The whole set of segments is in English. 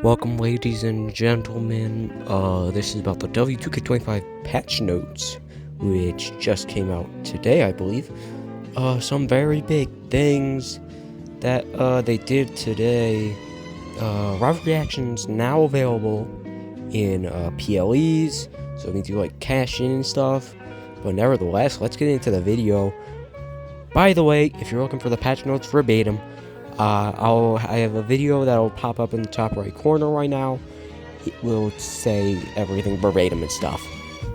Welcome, ladies and gentlemen. This is about the W2K25 patch notes, which just came out today, I believe. Some very big things that they did today. Rival reactions now available in PLEs, so we do like cash in and stuff. But nevertheless, let's get into the video. By the way, if you're looking for the patch notes verbatim, I have a video that will pop up in the top right corner right now. It will say everything verbatim and stuff.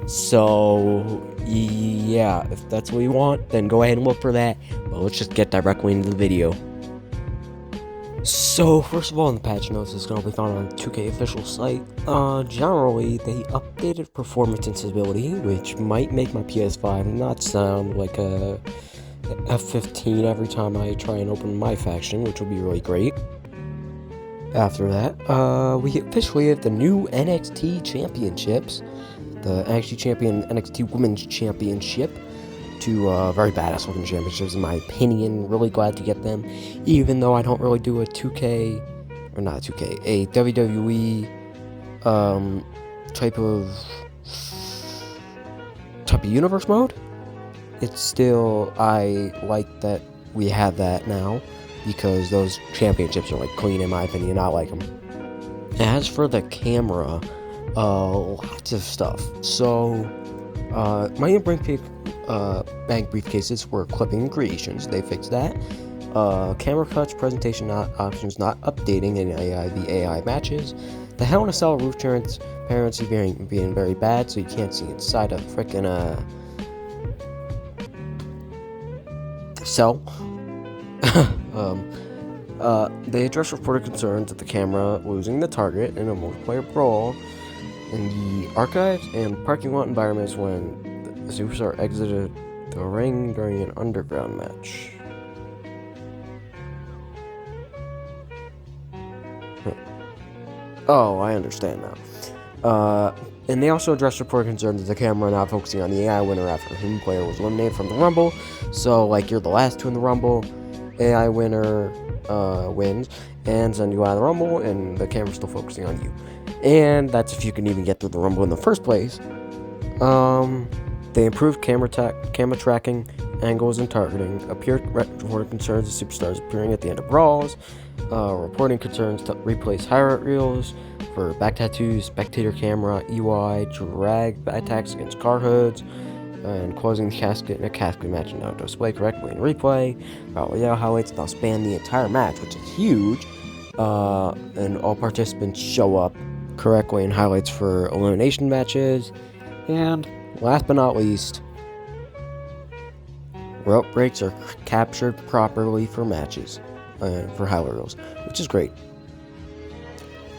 So, yeah, if that's what you want, then go ahead and look for that. But let's just get directly into the video. So, first of all, in the patch notes, it's going to be found on 2K official site. Generally, they updated performance and stability, which might make my PS5 not sound like a F15 every time I try and open MyFACTION, which will be really great. After that, we officially have the new NXT Championships, the NXT Champion, NXT Women's Championship, two very badass looking championships in my opinion. Really glad to get them, even though I don't really do a 2K, or not a 2K, a WWE type of universe mode. It's still, I like that we have that now, because those championships are like clean in my opinion. I like them. As for the camera, lots of stuff. So, my bank briefcases were clipping creations. They fixed that. Camera cuts, presentation options not updating in the AI matches. The Hell in a Cell roof transparency being very bad, so you can't see inside a frickin' cell. They address reported concerns of the camera losing the target in a multiplayer brawl in the archives and parking lot environments when the superstar exited the ring during an underground match. Oh, I understand now. And they also addressed reported concerns of the camera not focusing on the AI winner after whom player was eliminated from the Rumble. So, like, you're the last two in the Rumble, AI winner wins, and send you out of the Rumble, and the camera's still focusing on you. And that's if you can even get through the Rumble in the first place. They improved camera tracking, angles, and targeting. Reported concerns of superstars appearing at the end of brawls. Reporting concerns to replace highlight reels for back tattoos, spectator camera, EY, drag attacks against car hoods, and closing the casket in a casket match and now display correctly in replay. Battle highlights now span the entire match, which is huge. And all participants show up correctly in highlights for elimination matches. And last but not least, rope breaks are captured properly for matches, for highlight reels, which is great.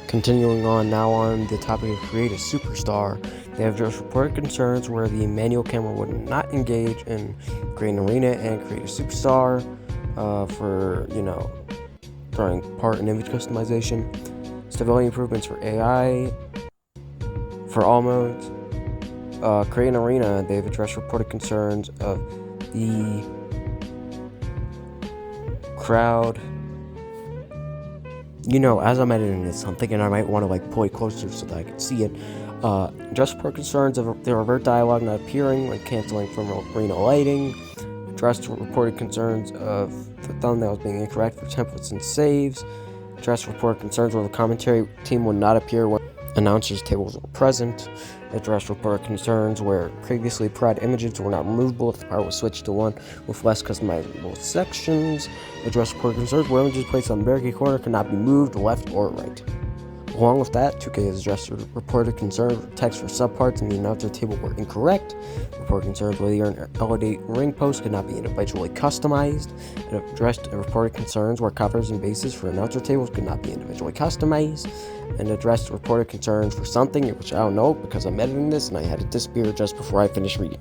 Continuing on now on the topic of create a superstar, they have just reported concerns where the manual camera would not engage in create an arena and create a superstar for, throwing part in image customization. Stability improvements for AI for all modes. Create an arena, they've addressed reported concerns of the crowd. As I'm editing this, I'm thinking I might want to pull it closer so that I can see it. Just for concerns of the revert dialogue not appearing when canceling from arena lighting. Addressed reported concerns of the thumbnails being incorrect for templates and saves. Addressed reported concerns where the commentary team would not appear when announcers tables were present. Addressed reported concerns where previously provided images were not removable if the power was switched to one with less customizable sections. Addressed reported concerns where images placed on the barricade corner cannot be moved left or right. Along with that, 2K has addressed reported concerns text for subparts in the announcer table were incorrect. Reported concerns where the LED ring post could not be individually customized. And addressed reported concerns where covers and bases for announcer tables could not be individually customized. And addressed reported concerns for something which I don't know because I'm editing this and I had it disappear just before I finished reading.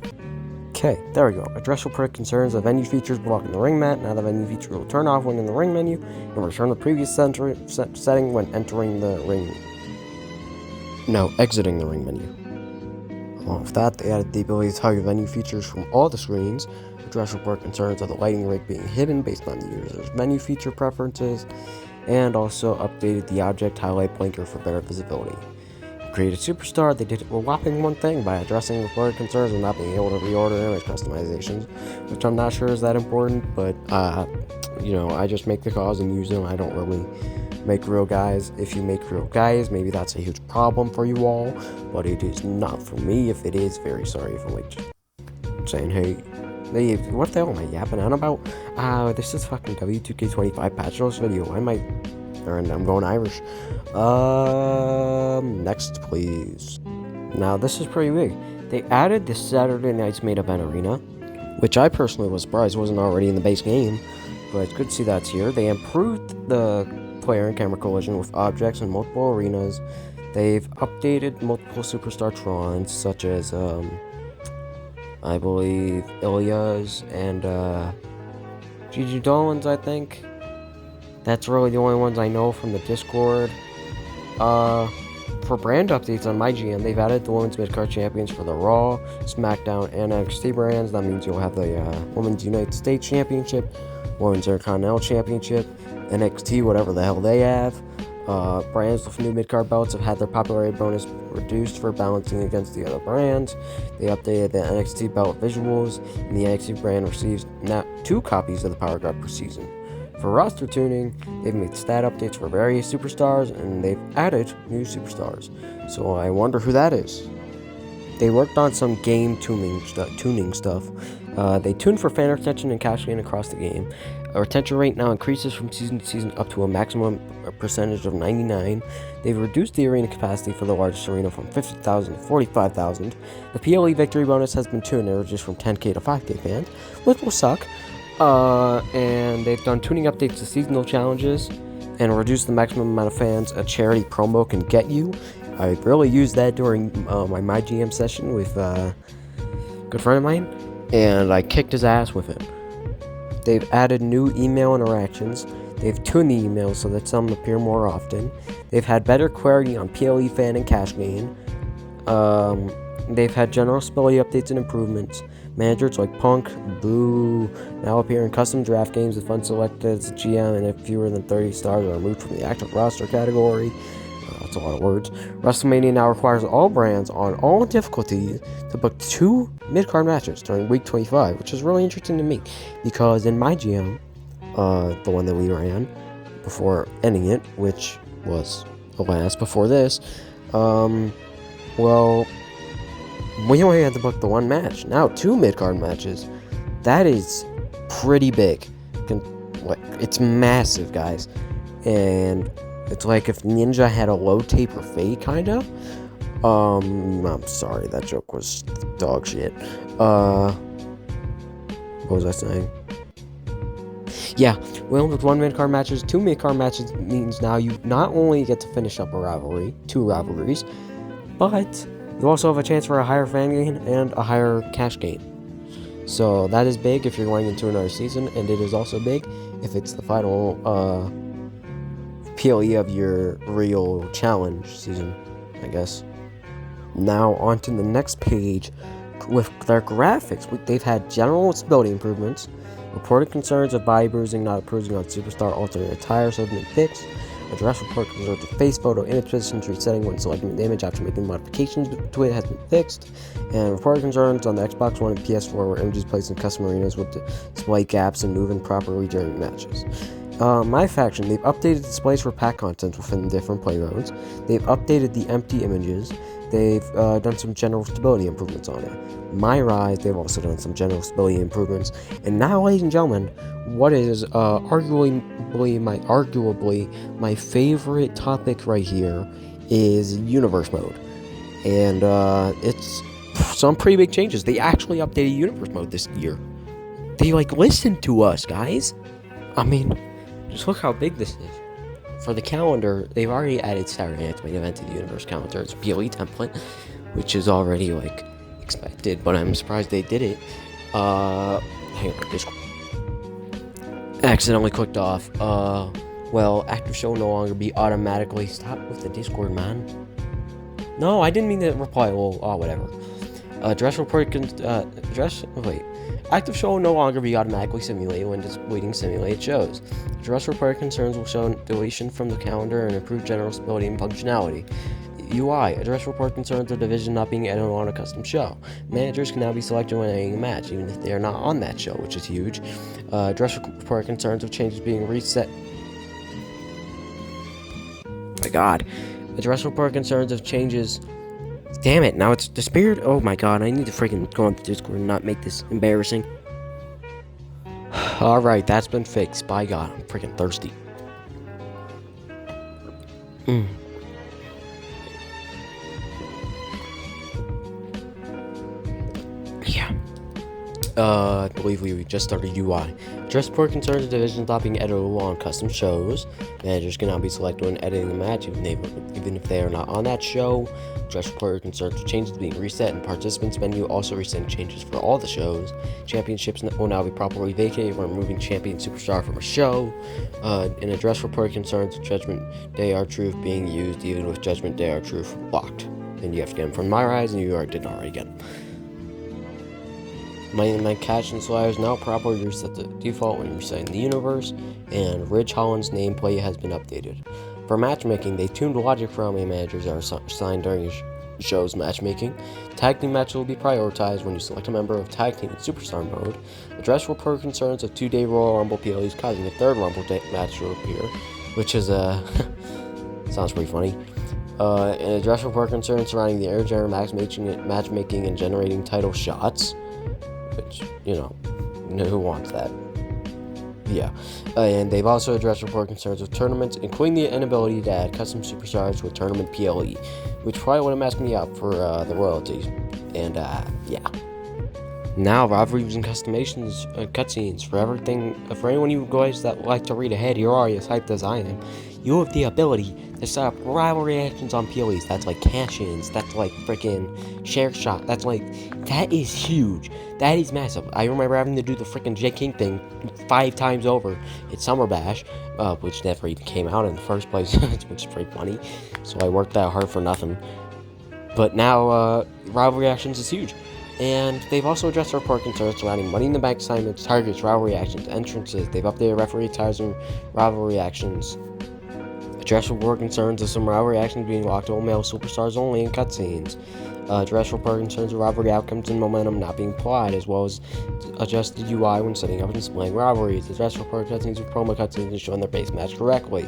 Okay, there we go. Address reported concerns of venue features blocking the ring mat. Now the venue feature will turn off when in the ring menu and return the previous setting when entering the ring. No, exiting the ring menu. Along with that, they added the ability to toggle venue features from all the screens. Address report concerns of the lighting rig being hidden based on the user's menu feature preferences. and also updated the object highlight blinker for better visibility. Created Superstar, they did a whopping one thing by addressing reported concerns and not being able to reorder image customizations, which I'm not sure is that important, but, I just make the CAWs and use them. I don't really make real guys. If you make real guys, maybe that's a huge problem for you all, but it is not for me. If it is, very sorry if I'm, saying, hey, what the hell am I yapping on about? This is fucking W2K25 patch notes video. I'm going Irish. Next, please. Now, this is pretty big. They added the Saturday Night's Main Event Arena, which I personally was surprised wasn't already in the base game, but it's good to see that's here. They improved the player and camera collision with objects in multiple arenas. They've updated multiple Superstar Trons, such as, I believe, Ilya's and, Gigi Dolan's, I think. That's really the only ones I know from the Discord. For brand updates on MyGM, they've added the Women's Mid-Card Champions for the Raw, SmackDown, and NXT brands. That means you'll have the Women's United States Championship, Women's Intercontinental Championship, NXT, whatever the hell they have. Brands with new mid-card belts have had their popularity bonus reduced for balancing against the other brands. They updated the NXT belt visuals, and the NXT brand receives now 2 copies of the Power Guard per season. For roster tuning, they've made stat updates for various superstars, and they've added new superstars. So I wonder who that is. They worked on some game tuning stuff. They tuned for fan retention and cash gain across the game. A retention rate now increases from season to season up to a maximum percentage of 99. They've reduced the arena capacity for the largest arena from 50,000 to 45,000. The PLE victory bonus has been tuned and reduced from 10k to 5k fans, which will suck. And they've done tuning updates to seasonal challenges and reduced the maximum amount of fans a charity promo can get you. I really used that during my MyGM session with a good friend of mine, and I kicked his ass with it. They've added new email interactions. They've tuned the emails so that some appear more often. They've had better clarity on PLE fan and cash gain. They've had general stability updates and improvements. Managers like Punk, Boo now appear in custom draft games if unselected as a GM, and if fewer than 30 stars are removed from the active roster category. That's a lot of words. WrestleMania now requires all brands on all difficulties to book 2 mid-card matches during week 25, which is really interesting to me, because in MyGM, the one that we ran before ending it, which was the last before this, we only had to book the 1 match. Now 2 mid-card matches. That is pretty big. It's massive, guys. And it's like if Ninja had a low taper fade, kinda. I'm sorry, that joke was dog shit. What was I saying? Yeah, we only booked 1 mid-card matches. 2 mid-card matches means now you not only get to finish up a rivalry, 2 rivalries, but you also have a chance for a higher fan gain and a higher cash gain. So that is big if you're going into another season, and it is also big if it's the final PLE of your real challenge season, I guess. Now on to the next page. With their graphics, they've had general stability improvements. Reported concerns of body bruising not approving on Superstar alternate attires have been fixed. Address report concerns of face photo image positions resetting when selecting the image after making modifications to it has been fixed. And reported concerns on the Xbox One and PS4 where images placed in custom arenas would display gaps and move improperly during matches. MyFACTION, they've updated displays for pack content within different play modes. They've updated the empty images. They've done some general stability improvements on it. MyRISE, they've also done some general stability improvements. And now, ladies and gentlemen, what is arguably my favorite topic right here is Universe Mode. And it's some pretty big changes. They actually updated Universe Mode this year. They, listened to us, guys. I mean, just look how big this is. For the calendar, they've already added Saturday Night's Main Event to the Universe calendar. It's a PLE template, which is already, expected, but I'm surprised they did it. Hang on, Discord. Accidentally clicked off. Active show will no longer be automatically... Stop with the Discord, man. No, I didn't mean to reply. Well, whatever. Address reported... Active show will no longer be automatically simulated when deleting simulated shows. Address reported concerns will show deletion from the calendar and improve general stability and functionality. UI. Address report concerns of division not being edited on a custom show. Managers can now be selected when editing a match, even if they are not on that show, which is huge. Address report concerns of changes being reset. My God. Address report concerns of changes. Damn it, now it's disappeared? Oh my God, I need to freaking go on the Discord and not make this embarrassing. Alright, that's been fixed. By God, I'm freaking thirsty. Yeah. I believe we just started UI. Address report concerns of divisions not being editable on custom shows. Managers can now be selected when editing a match, even if they are not on that show. Address report concerns of changes being reset, and participants menu also resetting changes for all the shows. Championships will now be properly vacated when removing champion superstar from a show. And address report concerns of Judgment Day R-Truth being used even with Judgment Day R-Truth locked. And you have to get them from MyRISE, and you didn't already get them. MyGM sliders now properly reset the default when resetting the universe, and Ridge Holland's nameplate has been updated. For matchmaking, they tuned logic for how many managers are assigned during your show's matchmaking. Tag team matches will be prioritized when you select a member of tag team in superstar mode. Address report concerns of 2-day Royal Rumble PLEs causing a third Rumble match to appear, which is sounds pretty funny. And address report concerns surrounding the intergender matchmaking and generating title shots. Which, who wants that? Yeah. And they've also addressed report concerns with tournaments, including the inability to add custom superstars with tournament PLE, which probably would have messed me up for the royalties. And, yeah. Now, rivalries and cutscenes for anyone you guys that like to read ahead, you're already as hyped as I am. You have the ability to set up rival reactions on PLEs. That's like cash-ins. That's like freaking share shot. That is huge. That is massive. I remember having to do the freaking J King thing 5 times over at Summer Bash, which never even came out in the first place, which is pretty funny. So I worked that hard for nothing. But now, rival reactions is huge. And they've also addressed the report concerns surrounding Money in the Bank assignments, targets, rival reactions, entrances. They've updated referee tires and rival reactions. Address report concerns of some rival reactions being locked to male superstars only in cutscenes. Address report concerns of rivalry outcomes and momentum not being applied, as well as adjust the UI when setting up and displaying rivalries. Address report cutscenes with promo cutscenes and showing their base match correctly.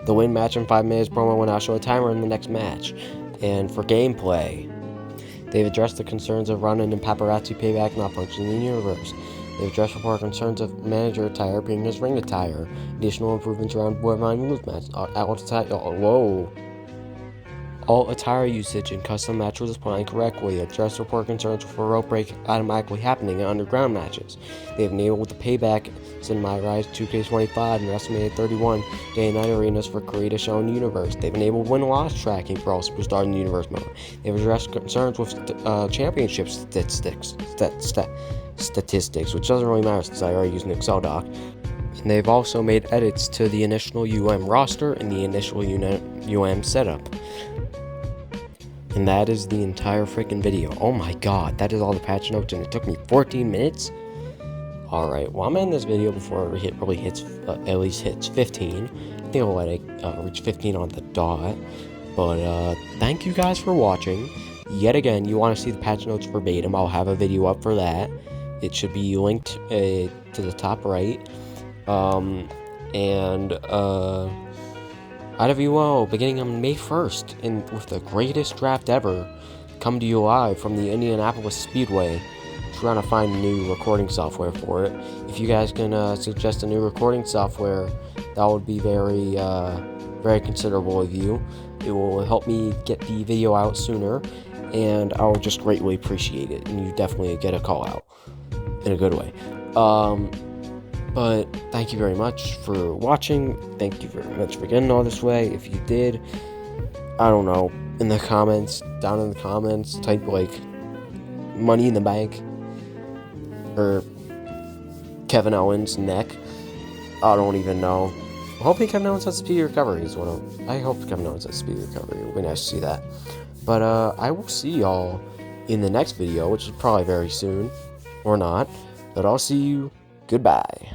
The win match in 5 minutes promo will now show a timer in the next match. And for gameplay, they've addressed the concerns of Ronin and Paparazzi payback not functioning in the universe. They've addressed report concerns of manager attire being his ring attire. Additional improvements around borderline movements. Alt attire usage and custom match was applying correctly. Address report concerns for rope break automatically happening in underground matches. They have enabled the payback in MyRISE W2K25 and WrestleMania 31 day and night arenas for create a show in the universe. They've enabled win-loss tracking for all superstars in the universe mode. They've addressed concerns with championship statistics, which doesn't really matter since I already use an Excel doc. And they've also made edits to the initial roster and the initial setup. And that is the entire freaking video. Oh my God, that is all the patch notes, and it took me 14 minutes. Alright, well, I'm ending this video before it really hits, at least hits 15. I think I'll let it reach 15 on the dot. But, thank you guys for watching. Yet again, you want to see the patch notes verbatim, I'll have a video up for that. It should be linked to the top right. IWO, beginning on May 1st, and with the greatest draft ever, come to you live from the Indianapolis Speedway. Trying to find new recording software for it. If you guys can suggest a new recording software, that would be very, very considerable of you. It will help me get the video out sooner, and I'll just greatly appreciate it. And you definitely get a call out in a good way. But thank you very much for watching. Thank you very much for getting all this way. If you did, I don't know, in the comments, down in the comments, type like Money in the Bank or Kevin Owens' neck. I don't even know. I'm hoping Kevin Owens has speedy recovery as well. I hope Kevin Owens has speedy recovery. It would be nice to see that. But I will see y'all in the next video, which is probably very soon, or not. But I'll see you. Goodbye.